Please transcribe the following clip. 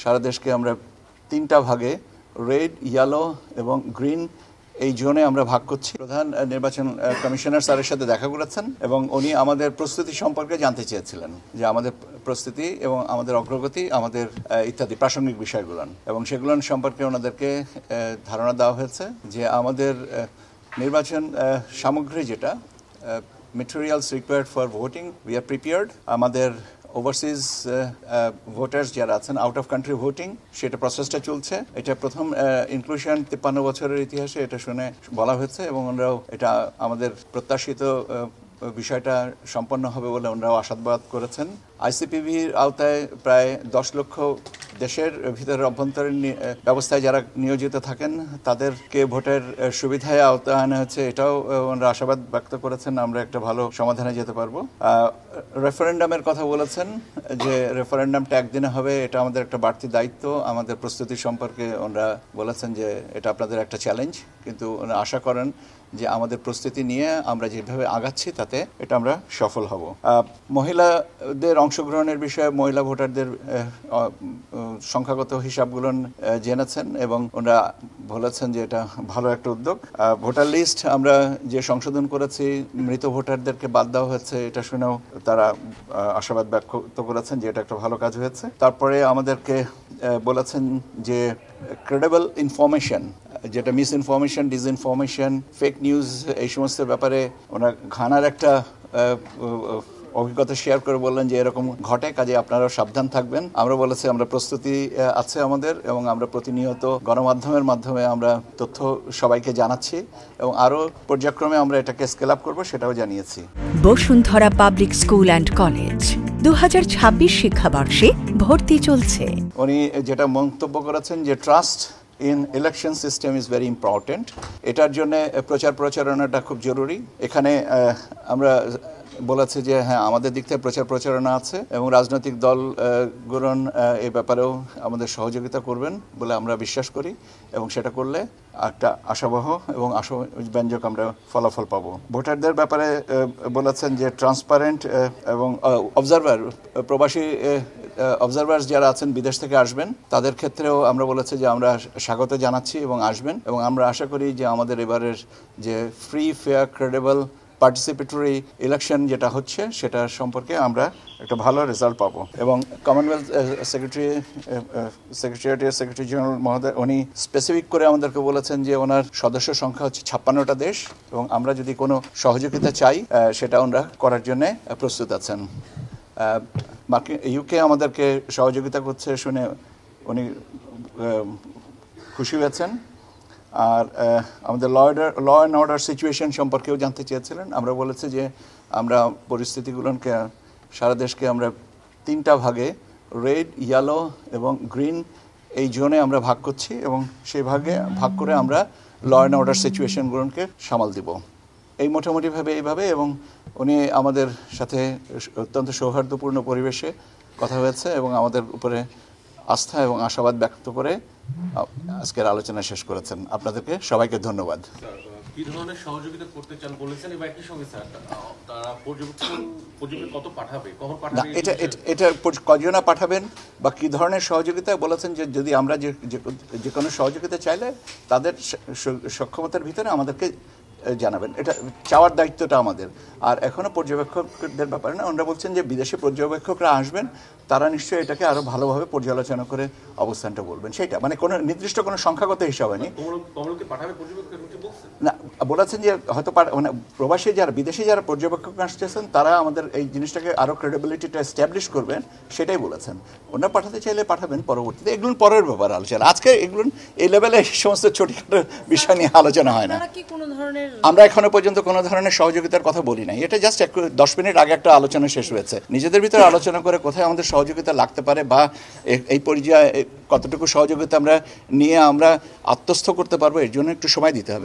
সারা দেশকে আমরা 3টা ভাগে রেড, ইয়েলো এবং গ্রিন এই জোনে আমরা ভাগ করছি। প্রধান নির্বাচন কমিশনার স্যারের সাথে দেখা করেছেন এবং উনি আমাদের প্রস্তুতি সম্পর্কে জানতে চেয়েছিলেন, যে আমাদের প্রস্তুতি এবং আমাদের অগ্রগতি, আমাদের ইত্যাদি প্রাসঙ্গিক বিষয়গুলো, এবং সেগুলো সম্পর্কে ওনাদেরকে ধারণা দেওয়া হয়েছে যে আমাদের নির্বাচন সামগ্রী যেটা materials required for voting, we are prepared. আমাদের ওভারসিজ ভোটার্স যারা আছেন, আউট অফ কান্ট্রি ভোটিং, সেটা প্রসেসটা চলছে। এটা প্রথম ইনক্লুশন 53 বছরের ইতিহাসে এটা শুনে বলা হয়েছে, এবং ওনারাও এটা আমাদের প্রত্যাশিত বিষয়টা সম্পন্ন হবে বলে ওনারাও আশাবাদ করেছেন। আইসিপিবির আওতায় প্রায় 10 লক্ষ দেশের ভিতরে অভ্যন্তরীণ ব্যবস্থায় যারা নিয়োজিত থাকেন তাদেরকে ভোটের সুবিধায় আওতায় আনা হচ্ছে, এটাও ওনারা আশাবাদ ব্যক্ত করেছেন আমরা একটা ভালো সমাধানে যেতে পারবো। রেফারেন্ডামের কথা বলেছেন যে রেফারেন্ডামটা একদিনে হবে, এটা আমাদের একটা বাড়তি দায়িত্ব। আমাদের প্রস্তুতি সম্পর্কে ওনারা বলেছেন যে এটা আপনাদের একটা চ্যালেঞ্জ, কিন্তু ওনারা আশা করেন যে আমাদের প্রস্তুতি নিয়ে আমরা যেভাবে আগাচ্ছি তাতে এটা আমরা সফল হব। মহিলাদের অংশগ্রহণের বিষয়ে মহিলা ভোটারদের সংখ্যাগত হিসাবগুলো জেনেছেন এবং ওনারা বলেছেন যে এটা ভালো একটা উদ্যোগ। ভোটার লিস্ট আমরা যে সংশোধন করেছি, মৃত ভোটারদেরকে বাদ দেওয়া হয়েছে, এটা শুনেও তারা আশাবাদ ব্যক্ত করেছেন যে এটা একটা ভালো কাজ হয়েছে। তারপরে আমাদেরকে বলেছেন যে ক্রেডিবল ইনফরমেশন, যেটা miss information, disinformation, fake news, এই সমস্ত ব্যাপারে ওনার ঘানার একটা অভিজ্ঞতা শেয়ার করে বললেন যে এরকম ঘটে, কাজে আপনারাও সাবধান থাকবেন। আমরা বলেছি আমরা প্রস্তুতি আছে আমাদের, এবং আমরা প্রতিনিয়ত গণমাধ্যমের মাধ্যমে আমরা তথ্য সবাইকে জানাচ্ছি, এবং আরও পর্যায়ক্রমে আমরা এটাকে স্কেল আপ করবো, সেটাও জানিয়েছি। Bashundhara public school and college 2026 শিক্ষাবর্ষে ভর্তি চলছে। উনি যেটা মন্তব্য করেছেন যে trust in election system is very important, এটার জন্য প্রচারণাটা খুব জরুরি। এখানে আমরা বলেছে যে হ্যাঁ, আমাদের দিক থেকে প্রচারণা আছে, এবং রাজনৈতিক দলগুলো এই ব্যাপারেও আমাদের সহযোগিতা করবেন বলে আমরা বিশ্বাস করি, এবং সেটা করলে একটা আশাবহ এবং আশাব্যঞ্জক আমরা ফলাফল পাবো। ভোটারদের ব্যাপারে বলেছেন যে ট্রান্সপারেন্ট এবং অবজারভার, প্রবাসী অবজারভার্স যারা আছেন বিদেশ থেকে আসবেন, তাদের ক্ষেত্রেও আমরা বলেছি যে আমরা স্বাগত জানাচ্ছি এবং আসবেন, এবং আমরা আশা করি যে আমাদের এবারের যে free, fair, credible, participatory election যেটা হচ্ছে সেটা সম্পর্কে আমরা একটা ভালো রেজাল্ট পাবো। এবং কমনওয়েলথ সেক্রেটারিয়েটের সেক্রেটারি জেনারেল মহোদয় উনি স্পেসিফিক করে আমাদেরকে বলেছেন যে ওনার সদস্য সংখ্যা হচ্ছে 56টা দেশ, এবং আমরা যদি কোনো সহযোগিতা চাই সেটা ওনারা করার জন্য প্রস্তুত আছেন। ইউকে আমাদেরকে সহযোগিতা করছে শুনে উনি খুশি হয়েছেন। আর আমাদের ল অ্যান্ড অর্ডার সিচুয়েশন সম্পর্কেও জানতে চেয়েছিলেন। আমরা বলেছি যে আমরা পরিস্থিতিগুলোকে সারা দেশকে আমরা 3টা ভাগে রেড, ইয়েলো এবং গ্রিন এই জোনে আমরা ভাগ করছি, এবং সেই ভাগ করে আমরা ল অ্যান্ড অর্ডার সিচুয়েশনগুলোকে সামাল দিব। এই মোটামুটিভাবে এইভাবে, এবং উনি আমাদের সাথে অত্যন্ত সৌহার্দ্যপূর্ণ পরিবেশে কথা হয়েছে, এবং আমাদের উপরে আস্থা এবং আশাবাদ ব্যক্ত করে আজকের আলোচনা শেষ করেছেন। আপনাদেরকে সবাইকে ধন্যবাদ। কি ধরনের সহযোগিতা করতে চান বলেছেন, এবং একই সঙ্গে স্যার তারা পর্যবেক্ষণ কত পাঠাবে, কখন পাঠাবে, এটা কজনা পাঠাবেন বা কি ধরনের সহযোগিতা বলেছেন যে যদি আমরা যে কোনো সহযোগিতা চাইলে তাদের সক্ষমতার ভিতরে আমাদেরকে জানাবেন, এটা চাওয়ার দায়িত্বটা আমাদের। আর এখনো পর্যবেক্ষকদের ব্যাপারে না, ওনারা বলছেন যে বিদেশি পর্যবেক্ষকরা আসবেন, তারা নিশ্চয়ই এটাকে আরো ভালোভাবে পর্যালোচনা করে অবস্থানটা বলবেন। সেটা মানে কোনো নির্দিষ্ট কোনো সংখ্যাগত হিসাব হয়নি না, বলেছেন যে হয়তো মানে প্রবাসী যারা, বিদেশি যারা পর্যবেক্ষক আসতেছেন তারা আমাদের এই জিনিসটাকে আরো ক্রেডিবিলিটিটা এস্টাবলিশ করবেন, সেটাই বলেছেন। ওনারা পাঠাতে চাইলে পাঠাবেন পরবর্তীতে, এগুলো পরের ব্যাপার আলোচনা। আজকে এগুলো এই লেভেলে এই সমস্ত ছোটখাটো বিষয় নিয়ে আলোচনা হয় না। আমরা এখনো পর্যন্ত কোনো ধরনের সহযোগিতার কথা বলি নাই, এটা জাস্ট 10 মিনিট আগে একটা আলোচনা শেষ হয়েছে। নিজেদের ভিতরে আলোচনা করে কোথায় আমাদের সহযোগিতা লাগতে পারে বা এই পর্যায়ে কতটুকু সহযোগিতা আমরা নিয়ে আমরা আত্মস্থ করতে পারবো, এর জন্য একটু সময় দিতে হবে।